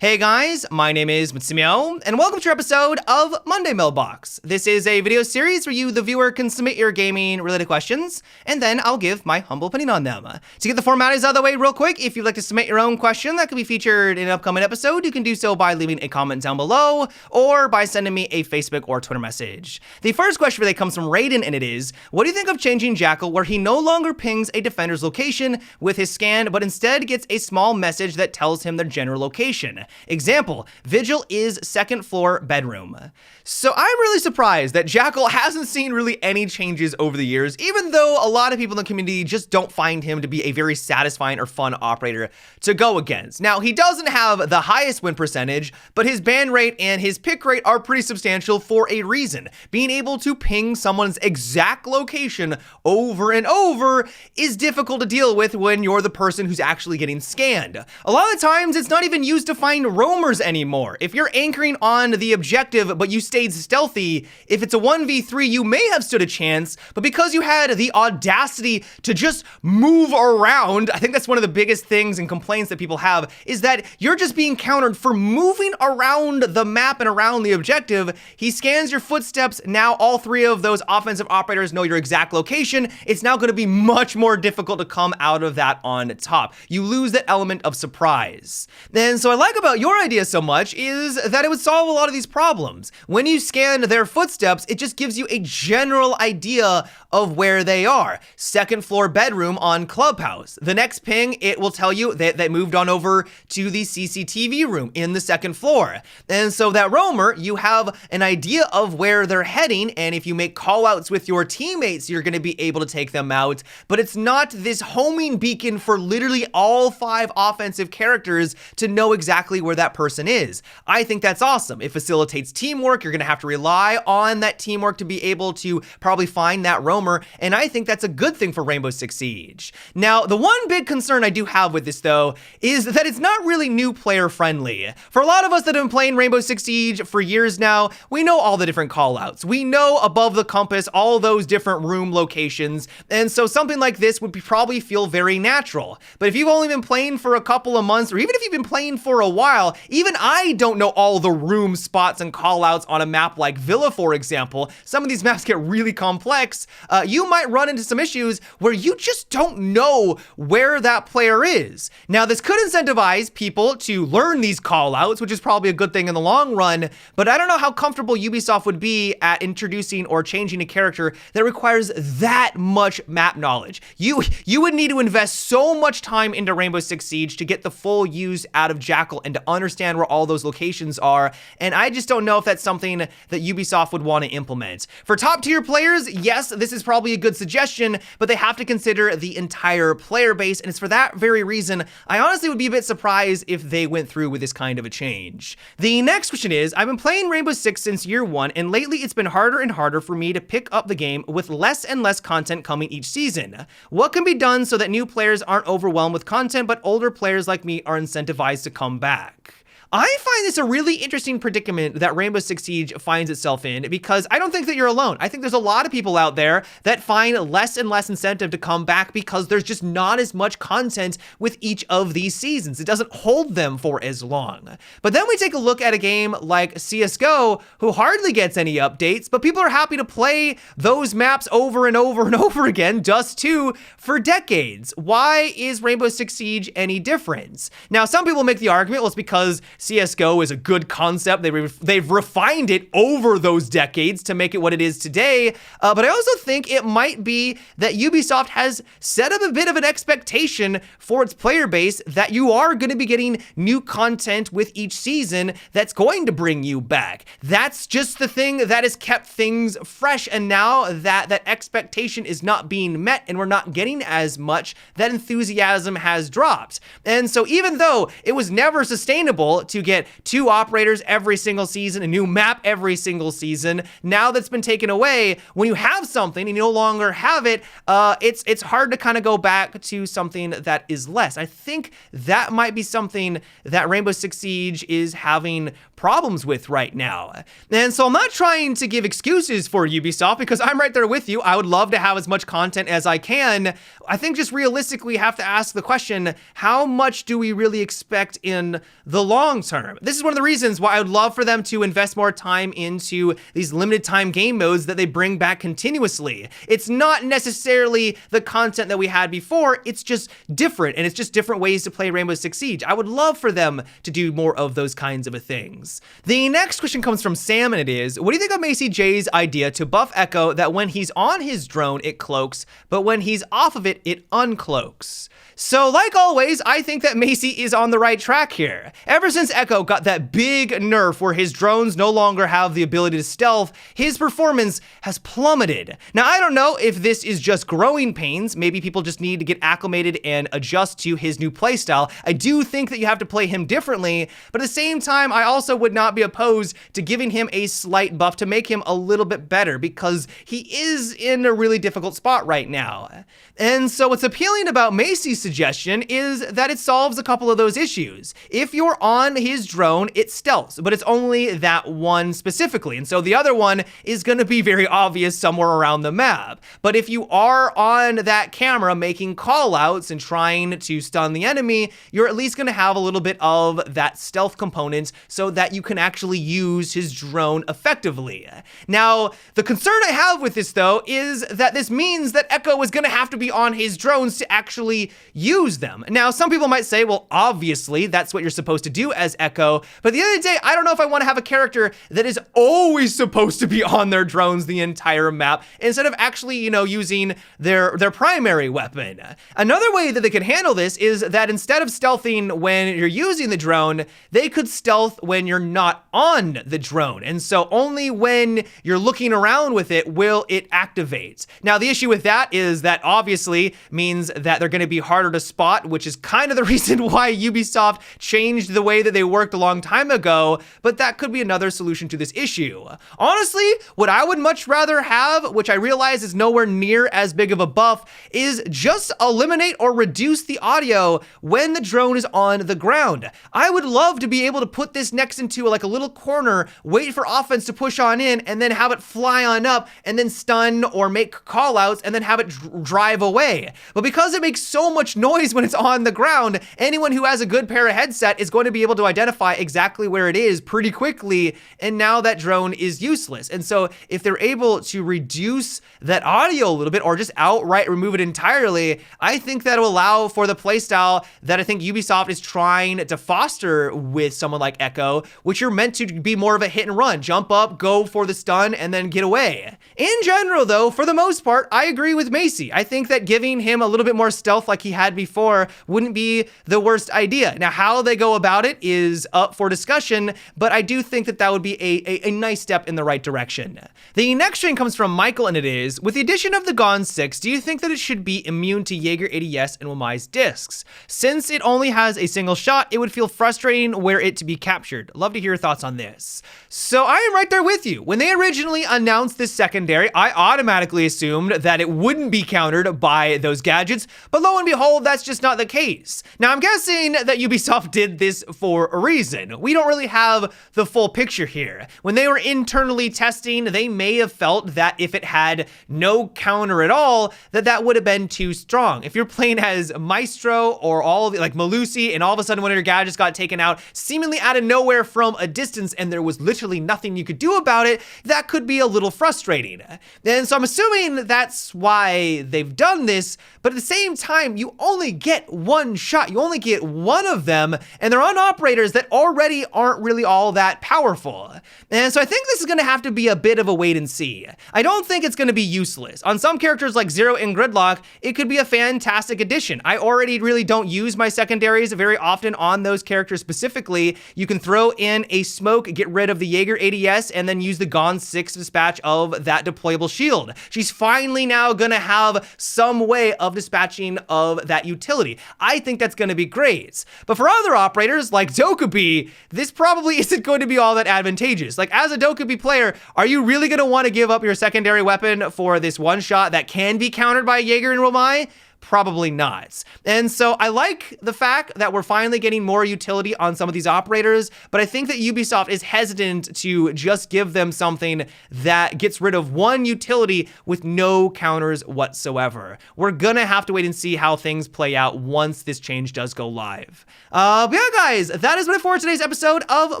Hey guys, my name is Matsumio, and welcome to your episode of Monday Mailbox. This is a video series where you, the viewer, can submit your gaming-related questions, and then I'll give my humble opinion on them. To get the formalities out of the way real quick, if you'd like to submit your own question that could be featured in an upcoming episode, you can do so by leaving a comment down below, or by sending me a Facebook or Twitter message. The first question today comes from Raiden, and it is, what do you think of changing Jackal where he no longer pings a defender's location with his scan, but instead gets a small message that tells him their general location? Example, Vigil is second floor bedroom. So I'm really surprised that Jackal hasn't seen really any changes over the years, even though a lot of people in the community just don't find him to be a very satisfying or fun operator to go against. Now, he doesn't have the highest win percentage, but his ban rate and his pick rate are pretty substantial for a reason. Being able to ping someone's exact location over and over is difficult to deal with when you're the person who's actually getting scanned. A lot of the times, it's not even used to find roamers anymore. If you're anchoring on the objective, but you stayed stealthy, if it's a 1v3, you may have stood a chance, but because you had the audacity to just move around, I think that's one of the biggest things and complaints that people have, is that you're just being countered for moving around the map and around the objective. He scans your footsteps. Now all three of those offensive operators know your exact location. It's now going to be much more difficult to come out of that on top. You lose that element of surprise. And so I like about your idea so much is that it would solve a lot of these problems. When you scan their footsteps, it just gives you a general idea of where they are. Second floor bedroom on Clubhouse. The next ping, it will tell you that they moved on over to the CCTV room in the second floor. And so that roamer, you have an idea of where they're heading, and if you make call outs with your teammates, you're going to be able to take them out. But it's not this homing beacon for literally all 5 offensive characters to know exactly where that person is. I think that's awesome. It facilitates teamwork. You're going to have to rely on that teamwork to be able to probably find that roamer, and I think that's a good thing for Rainbow Six Siege. Now, the one big concern I do have with this, though, is that it's not really new player friendly. For a lot of us that have been playing Rainbow Six Siege for years now, we know all the different callouts. We know above the compass all those different room locations, and so something like this would probably feel very natural. But if you've only been playing for a couple of months, or even if you've been playing for a while, even I don't know all the room spots and callouts on a map like Villa, for example. Some of these maps get really complex. You might run into some issues where you just don't know where that player is. Now, this could incentivize people to learn these callouts, which is probably a good thing in the long run, but I don't know how comfortable Ubisoft would be at introducing or changing a character that requires that much map knowledge. You would need to invest so much time into Rainbow Six Siege to get the full use out of Jackal and to understand where all those locations are, and I just don't know if that's something that Ubisoft would want to implement. For top tier players, yes, this is probably a good suggestion, but they have to consider the entire player base, and it's for that very reason I honestly would be a bit surprised if they went through with this kind of a change. The next question is, I've been playing Rainbow Six since year 1, and lately it's been harder and harder for me to pick up the game with less and less content coming each season. What can be done so that new players aren't overwhelmed with content, but older players like me are incentivized to come back? I find this a really interesting predicament that Rainbow Six Siege finds itself in, because I don't think that you're alone. I think there's a lot of people out there that find less and less incentive to come back because there's just not as much content with each of these seasons. It doesn't hold them for as long. But then we take a look at a game like CSGO, who hardly gets any updates, but people are happy to play those maps over and over and over again, Dust 2, for decades. Why is Rainbow Six Siege any different? Now, some people make the argument, well, it's because CSGO is a good concept. They've refined it over those decades to make it what it is today. But I also think it might be that Ubisoft has set up a bit of an expectation for its player base that you are going to be getting new content with each season that's going to bring you back. That's just the thing that has kept things fresh. And now that that expectation is not being met and we're not getting as much, that enthusiasm has dropped. And so even though it was never sustainable to get 2 operators every single season, a new map every single season, now that's been taken away, when you have something and you no longer have it, it's hard to kind of go back to something that is less. I think that might be something that Rainbow Six Siege is having problems with right now. And so I'm not trying to give excuses for Ubisoft, because I'm right there with you. I would love to have as much content as I can. I think just realistically have to ask the question, how much do we really expect in the long long term. This is one of the reasons why I would love for them to invest more time into these limited time game modes that they bring back continuously. It's not necessarily the content that we had before, it's just different, and it's just different ways to play Rainbow Six Siege. I would love for them to do more of those kinds of things. The next question comes from Sam, and it is, what do you think of Macy J's idea to buff Echo that when he's on his drone, it cloaks, but when he's off of it, it uncloaks? So like always, I think that Macy is on the right track here. Ever since Echo got that big nerf where his drones no longer have the ability to stealth, his performance has plummeted. Now, I don't know if this is just growing pains. Maybe people just need to get acclimated and adjust to his new playstyle. I do think that you have to play him differently, but at the same time, I also would not be opposed to giving him a slight buff to make him a little bit better, because he is in a really difficult spot right now. And so what's appealing about Macy's suggestion is that it solves a couple of those issues. If you're on his drone, it stealths, but it's only that one specifically. And so the other one is going to be very obvious somewhere around the map. But if you are on that camera making call outs and trying to stun the enemy, you're at least going to have a little bit of that stealth component so that you can actually use his drone effectively. Now, the concern I have with this though is that this means that Echo is going to have to be on his drones to actually use them. Now, some people might say, well, obviously that's what you're supposed to do as Echo, but at the end of the day, I don't know if I want to have a character that is always supposed to be on their drones the entire map instead of actually, using their primary weapon. Another way that they could handle this is that instead of stealthing when you're using the drone, they could stealth when you're not on the drone. And so only when you're looking around with it will it activate. Now, the issue with that is that obviously means that they're going to be harder to spot, which is kind of the reason why Ubisoft changed the way that they worked a long time ago, but that could be another solution to this issue. Honestly, what I would much rather have, which I realize is nowhere near as big of a buff, is just eliminate or reduce the audio when the drone is on the ground. I would love to be able to put this next into like a little corner, wait for offense to push on in, and then have it fly on up and then stun or make call outs and then have it drive away. But because it makes so much noise when it's on the ground, anyone who has a good pair of headset is going to be able to identify exactly where it is pretty quickly, and now that drone is useless. And so if they're able to reduce that audio a little bit or just outright remove it entirely, I think that'll allow for the playstyle that I think Ubisoft is trying to foster with someone like Echo, which you're meant to be more of a hit and run, jump up, go for the stun, and then get away. In general though, for the most part, I agree with Macy. I think that giving him a little bit more stealth like he had before wouldn't be the worst idea. Now, how they go about it is up for discussion, but I do think that that would be a nice step in the right direction. The next string comes from Michael, and it is, with the addition of the Gone 6, do you think that it should be immune to Jaeger ADS and Wamai's discs? Since it only has a single shot, it would feel frustrating were it to be captured. Love to hear your thoughts on this. So I am right there with you. When they originally announced this secondary, I automatically assumed that it wouldn't be countered by those gadgets, but lo and behold, that's just not the case. Now, I'm guessing that Ubisoft did this for a reason. We don't really have the full picture here. When they were internally testing, they may have felt that if it had no counter at all, that would have been too strong. If you're playing as Maestro or all like Malusi, and all of a sudden one of your gadgets got taken out seemingly out of nowhere from a distance and there was literally nothing you could do about it, that could be a little frustrating. And so I'm assuming that's why they've done this, but at the same time, you only get one shot. You only get one of them, and they're on operators that already aren't really all that powerful. And so I think this is gonna have to be a bit of a wait and see. I don't think it's gonna be useless. On some characters like Zero and Gridlock, it could be a fantastic addition. I already really don't use my secondaries very often on those characters specifically. You can throw in a smoke, get rid of the Jaeger ADS, and then use the Gone 6 dispatch of that deployable shield. She's finally now gonna have some way of dispatching of that utility. I think that's gonna be great. But for other operators like Dokkaebi, this probably isn't going to be all that advantageous. Like, as a Dokkaebi player, are you really gonna wanna give up your secondary weapon for this one shot that can be countered by Jaeger and Wamai? Probably not. And so I like the fact that we're finally getting more utility on some of these operators, but I think that Ubisoft is hesitant to just give them something that gets rid of one utility with no counters whatsoever. We're gonna have to wait and see how things play out once this change does go live. But yeah, guys, that is it for today's episode of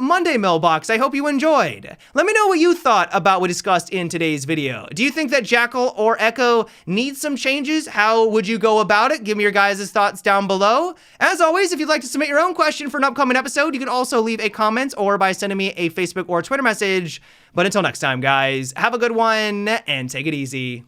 Monday Mailbox. I hope you enjoyed. Let me know what you thought about what we discussed in today's video. Do you think that Jackal or Echo needs some changes? How would you go about it? Give me your guys' thoughts down below. As always, if you'd like to submit your own question for an upcoming episode, you can also leave a comment or by sending me a Facebook or Twitter message. But until next time, guys, have a good one and take it easy.